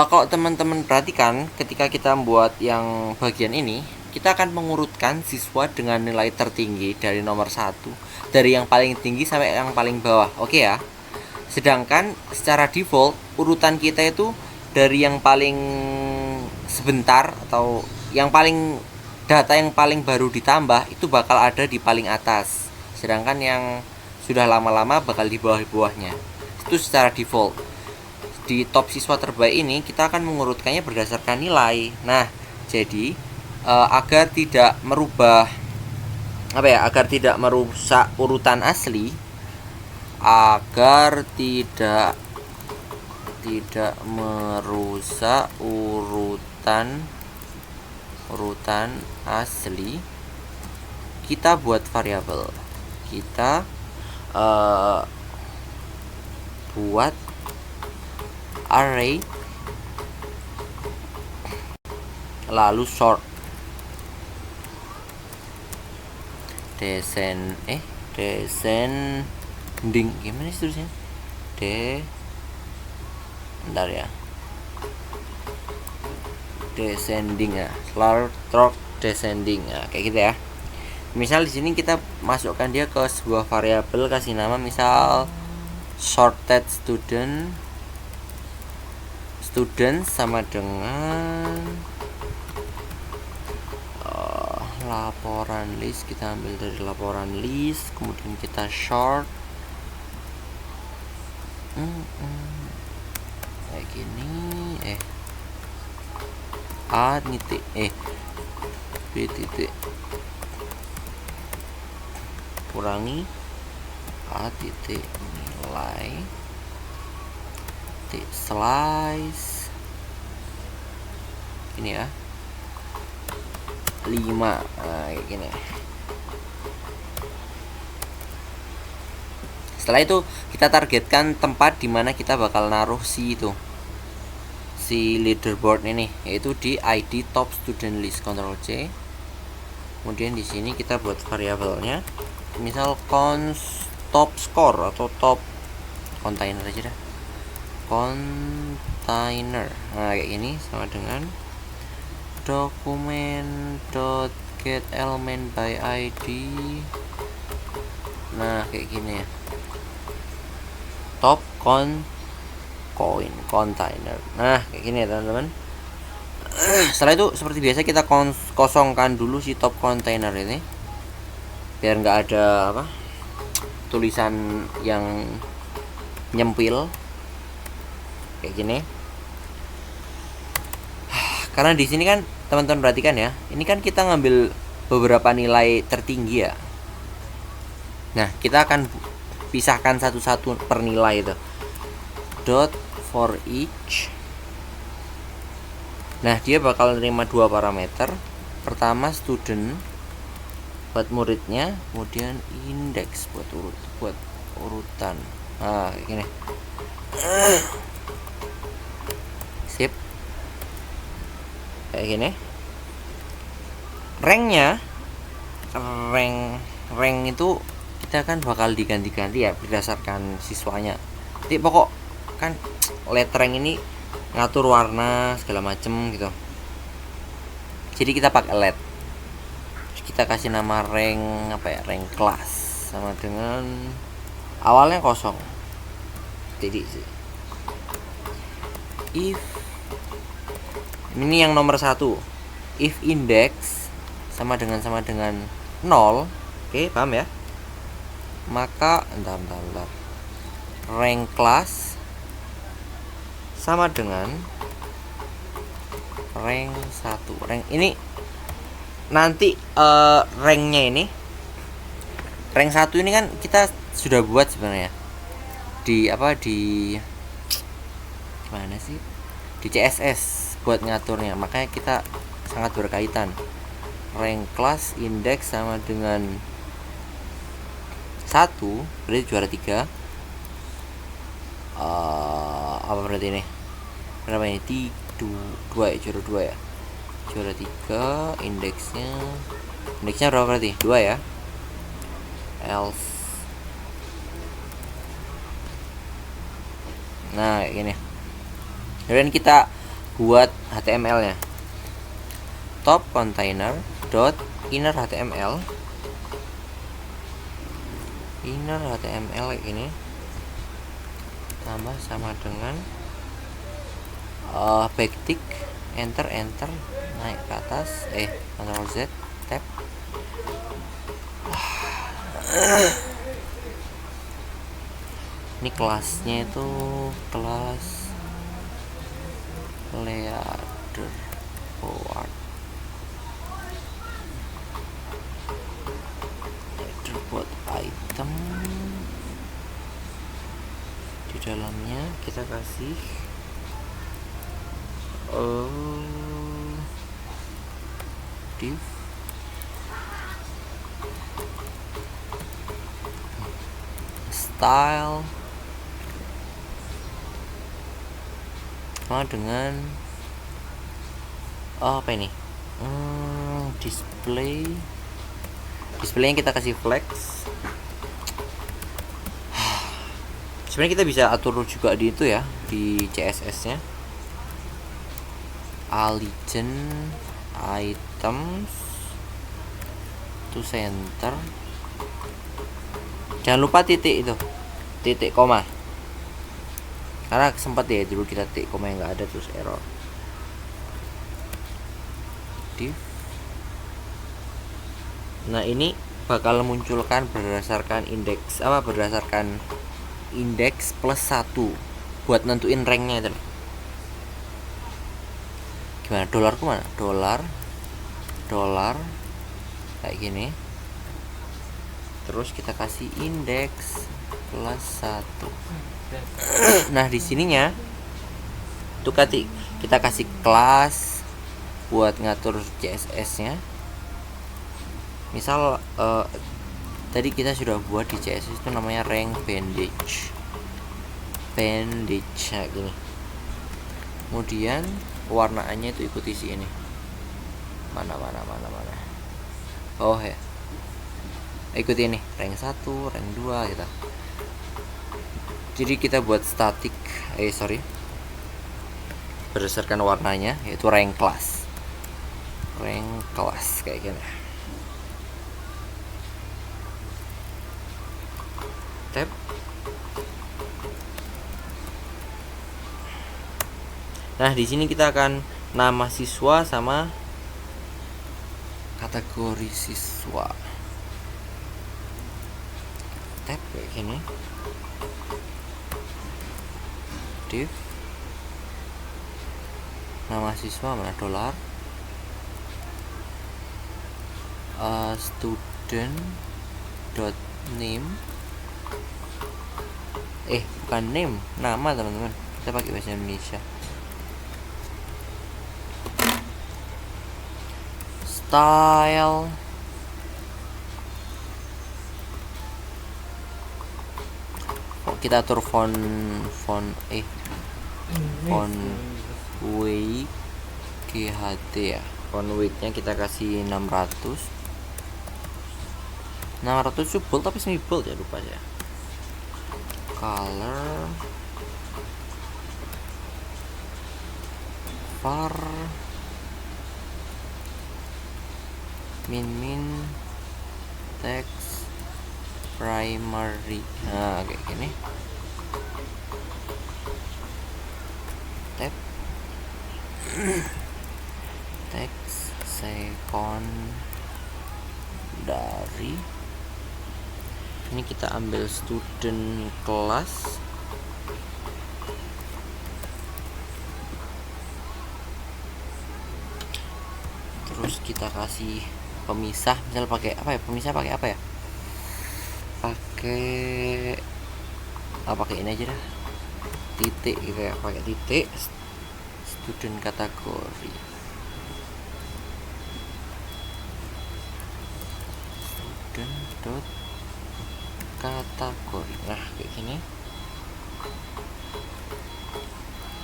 kalau teman-teman perhatikan ketika kita membuat yang bagian ini, kita akan mengurutkan siswa dengan nilai tertinggi dari nomor 1, dari yang paling tinggi sampai yang paling bawah. Oke ya. Sedangkan secara default urutan kita itu dari yang paling sebentar atau data yang paling baru ditambah itu bakal ada di paling atas. Sedangkan yang sudah lama-lama bakal di bawah-bawahnya. Itu secara default. Di top siswa terbaik ini kita akan mengurutkannya berdasarkan nilai. Nah, jadi agar tidak merusak urutan asli, agar tidak merusak urutan asli, kita buat variabel. Kita buat array lalu sort descending, gimana sih tulisnya? Bentar ya, descending ya, sort descending ya, kayak gitu ya. Misal di sini kita masukkan dia ke sebuah variabel, kasih nama misal sorted student sama dengan laporan list. Kita ambil dari laporan list, kemudian kita short kayak gini, A titik B titik kurangi A titik nilai titik slice ini ya 5. Nah, kayak gini. Setelah itu kita targetkan tempat dimana kita bakal naruh si leaderboard ini, yaitu di ID top student list. Ctrl C. Kemudian di sini kita buat variabelnya, misal top score atau top container aja dah. Container. Nah, kayak gini sama dengan document.get element by ID. Nah, kayak gini ya. Top container. Nah, kayak gini ya, teman-teman. Setelah itu seperti biasa kita kosongkan dulu si top container ini biar nggak ada tulisan yang nyempil kayak gini. Karena di sini kan teman-teman perhatikan ya, ini kan kita ngambil beberapa nilai tertinggi ya. Nah, kita akan pisahkan satu-satu per nilai itu. Dot for each. Nah, dia bakal nerima 2 parameter. Pertama student buat muridnya, kemudian index buat urutan. Nah, kayak gini. Sip. Kayak gini. Ranknya, rank itu kita kan bakal diganti-ganti ya berdasarkan siswanya. Jadi pokok kan let rank ini ngatur warna segala macem gitu. Jadi kita pakai let. Kita kasih nama rank rank kelas sama dengan awalnya kosong. Jadi if ini yang nomor 1, if index sama dengan 0, oke, paham ya? Maka bentar. Rank class sama dengan rank 1. Rank ini nanti ranknya ini, rank 1 ini kan kita sudah buat sebenarnya di mana sih, di CSS buat ngaturnya. Makanya kita sangat berkaitan. Rank kelas indeks sama dengan 1 berarti juara 3. Apa berarti ini? Berapa ini? 2 ya, juara 2 ya. Juara 3 indeksnya berapa berarti? 2 ya. Else. Nah, kayak gini. Kemudian kita buat HTML-nya. Top container dot inner HTML. Inner HTML kayak gini. Tambah sama dengan backtick, enter, naik ke atas, Ctrl Z, tab. Ini kelasnya itu kelas leader forward, leader buat item. Di dalamnya kita kasih div style sama dengan apa ini, displaynya kita kasih flex. Sebenarnya kita bisa atur juga di itu ya, di CSS nya allegiance items to center. Jangan lupa titik itu, titik koma, karena sempat ya dulu kita titik koma yang nggak ada terus error. Div. Nah, ini bakal munculkan berdasarkan indeks berdasarkan indeks plus 1 buat nentuin ranknya itu. Gimana, dolarku mana? Dolar kayak gini. Terus kita kasih indeks plus 1. Nah, di sininya tuh kita kasih kelas buat ngatur CSS-nya. Misal tadi kita sudah buat di CSS itu namanya rank bandage nah, gini. Kemudian warnaannya itu ikuti si ini. Mana. Oh ya. Ikuti ini, rank 1, rank 2 gitu. Jadi kita buat static berdasarkan warnanya, yaitu rank class kayak gini. Tab. Nah, di sini kita akan nama siswa sama kategori siswa. Tab kayak gini. Div. Nama siswa mana? Dolar. Student dot name. Bukan name, nama teman-teman. Kita pakai bahasa Indonesia. Style. Kita atur font weight GHD ya. Font weight-nya kita kasih 600 itu bold tapi semi bold ya, lupa ya. Color var min text primary. Nah, kayak gini. Tab. Text secondary. Ini kita ambil student class. Terus kita kasih pemisah, misal pakai apa ya? Pemisah pakai apa ya? Pakai ini aja dah. titik gitu ya, pakai titik student kategori. Student dot kategori. Nah, kayak gini.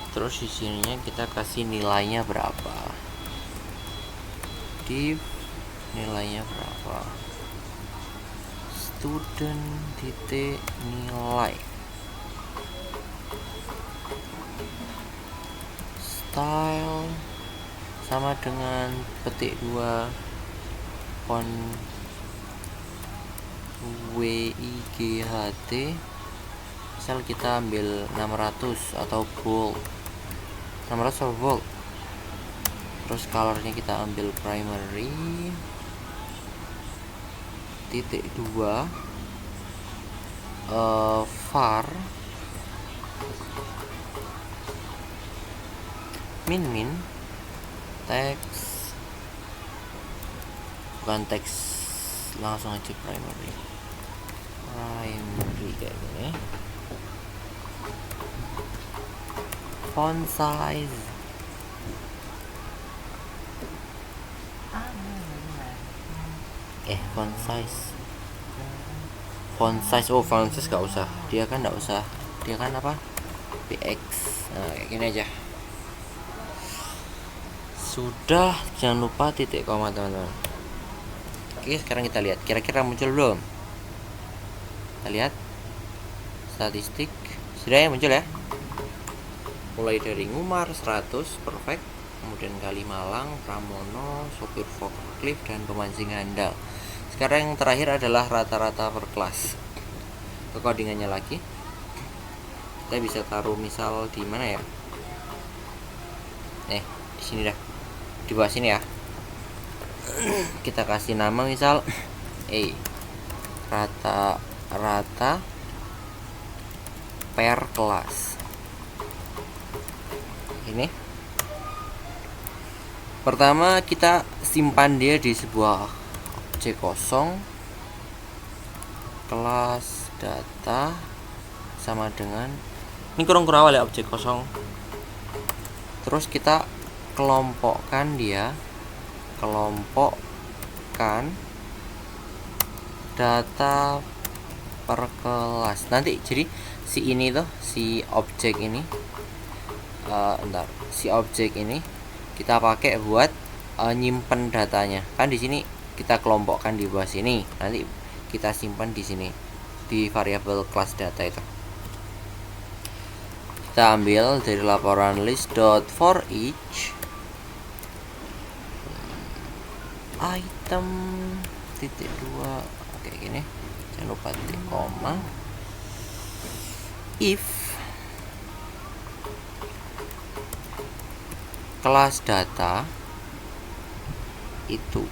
Terus di sininya kita kasih nilainya berapa. Div nilainya berapa. Student titik nilai. Style sama dengan petik 2 font WIGHT. Misal kita ambil 600 atau bold, 600 atau bold. Terus colornya kita ambil primary titik 2 var min teks, bukan teks, langsung aja primary kayak gini. Font size font size oh font size gak usah, dia kan apa, px. Nah, kayak gini aja sudah. Jangan lupa titik koma teman-teman. Oke, sekarang kita lihat kira-kira muncul belum. Kita lihat statistik sudah ya, muncul ya. Mulai dari Ngumar 100 perfect, kemudian Kalimalang, Pramono, sopir forklift, dan pemancing handal. Sekarang yang terakhir adalah rata-rata per kelas. Ke codingannya lagi, kita bisa taruh misal di mana ya, di sini dah, di bawah sini ya. Kita kasih nama misal rata-rata per kelas. Ini pertama kita simpan dia di sebuah objek kosong, kelas data sama dengan ini kurang awal ya, objek kosong. Terus kita kelompokkan data per kelas. Nanti jadi si ini tuh, si objek ini si objek ini kita pakai buat nyimpen datanya. Kan di sini kita kelompokkan di bawah sini, nanti kita simpan di sini di variabel kelas data itu. Kita ambil dari laporan list.forEach item titik 2 kayak gini, jangan lupa titik koma. If kelas data itu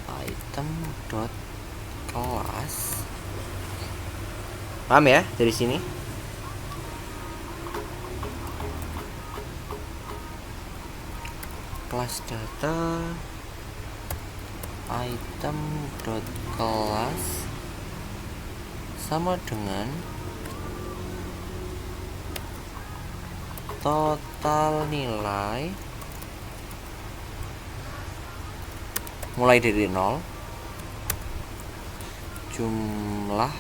item dot kelas, paham ya dari sini. Kelas data item dot kelas sama dengan total nilai mulai dari 0, jumlah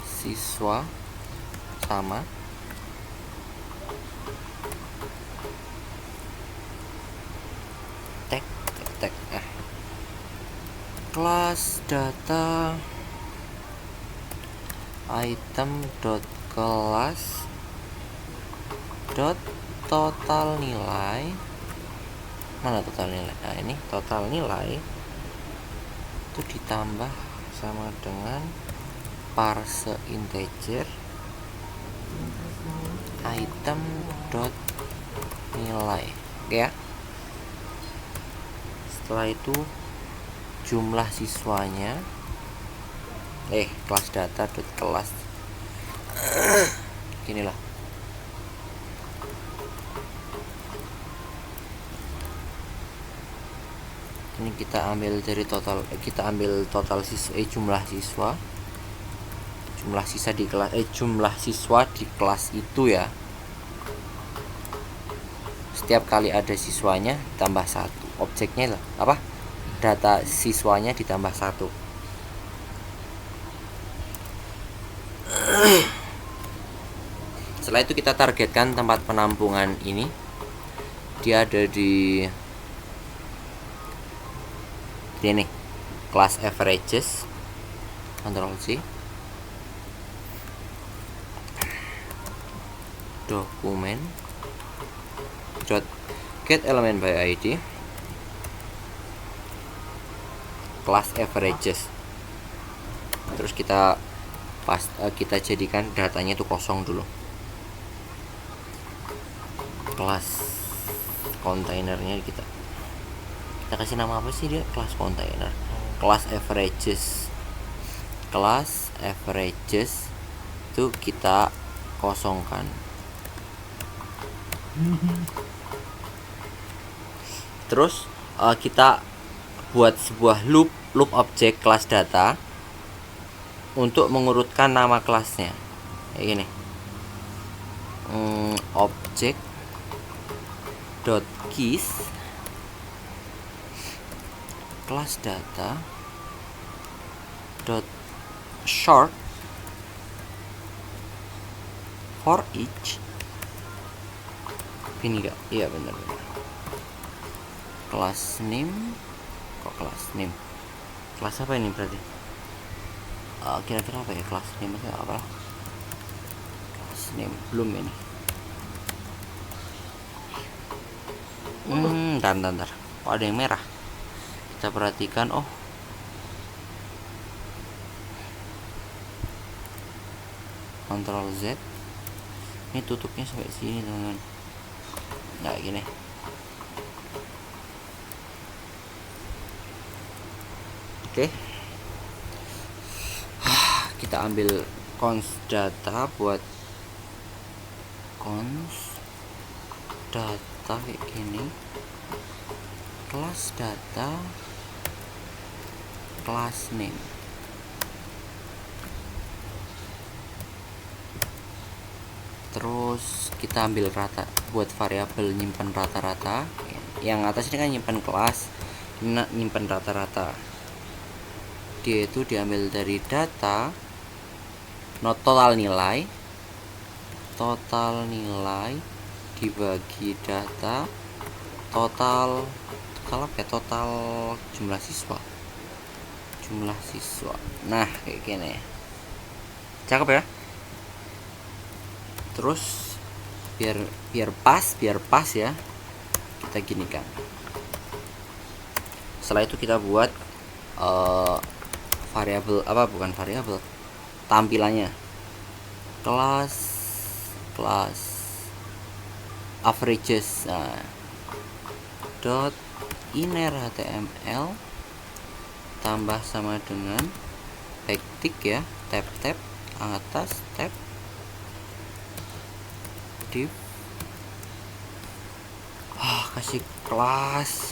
siswa sama tag kelas data item dot kelas dot total nilai. Mana total nilai? Nah, ini total nilai itu ditambah sama dengan parse integer item dot nilai. Oke ya. Setelah itu jumlah siswanya kelas data dot kelas ginilah. Ini kita ambil dari total, kita ambil total siswa, jumlah jumlah siswa di kelas itu ya. Setiap kali ada siswanya ditambah 1. Objeknya lah apa? Data siswanya ditambah 1. Setelah itu kita targetkan tempat penampungan ini. Dia ada di ini, class averages. Ctrl C. Dokumen get element by ID class averages. Terus kita jadikan datanya itu kosong dulu. Kelas kontainernya kita kasih nama apa sih dia? Kelas kontainer. Class averages itu kita kosongkan. Terus kita buat sebuah loop objek kelas data untuk mengurutkan nama kelasnya kayak gini. Objek dot keys kelas data dot short for each. Ini enggak? Iya benar. Kelas name, kok kelas name? Kelas apa ini berarti? Kira-kira apa ya kelas name itu apa? Kelas name belum ini. Bentar. Kok ada yang merah? Kita perhatikan. Oh, Ctrl Z. Ini tutupnya sampai sini teman-teman. Nah gini. Oke. Kita ambil const data buat const data kayak gini. Kelas data kelas name. Terus kita ambil rata buat variabel nyimpan rata-rata. Yang atas ini kan nyimpan kelas, ini nyimpan rata-rata. Dia itu diambil dari data total nilai dibagi data total jumlah siswa. Nah kayak gini, cakep ya. Terus biar pas ya, kita ginikan. Setelah itu kita buat tampilannya kelas averages. Dot inner html tambah sama dengan backtick ya, tab atas, tab div, kasih kelas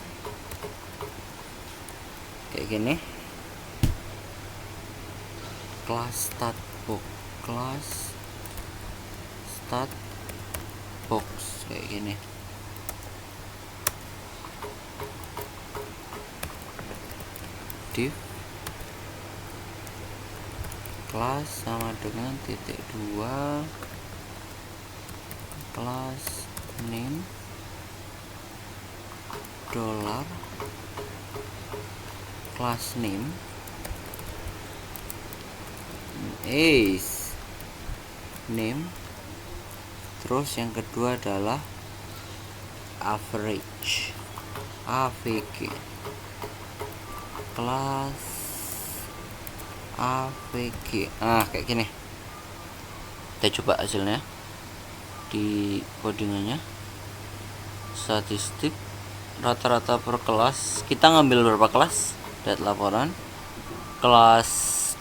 kayak gini. Kelas start box kayak gini. Div kelas sama dengan (2) kelas name dollar kelas name is name. Terus yang kedua adalah average avg kelas avg. Kayak gini. Kita coba hasilnya di codingannya. Statistik rata-rata per kelas, kita ngambil berapa kelas? Lihat laporan. Kelas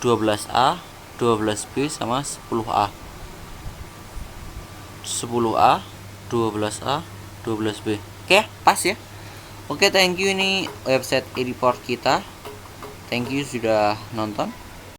12A, 12B sama 10A. 10A, 12A, 12B. Oke, pas ya. Oke, thank you, ini website e-report kita. Thank you sudah nonton.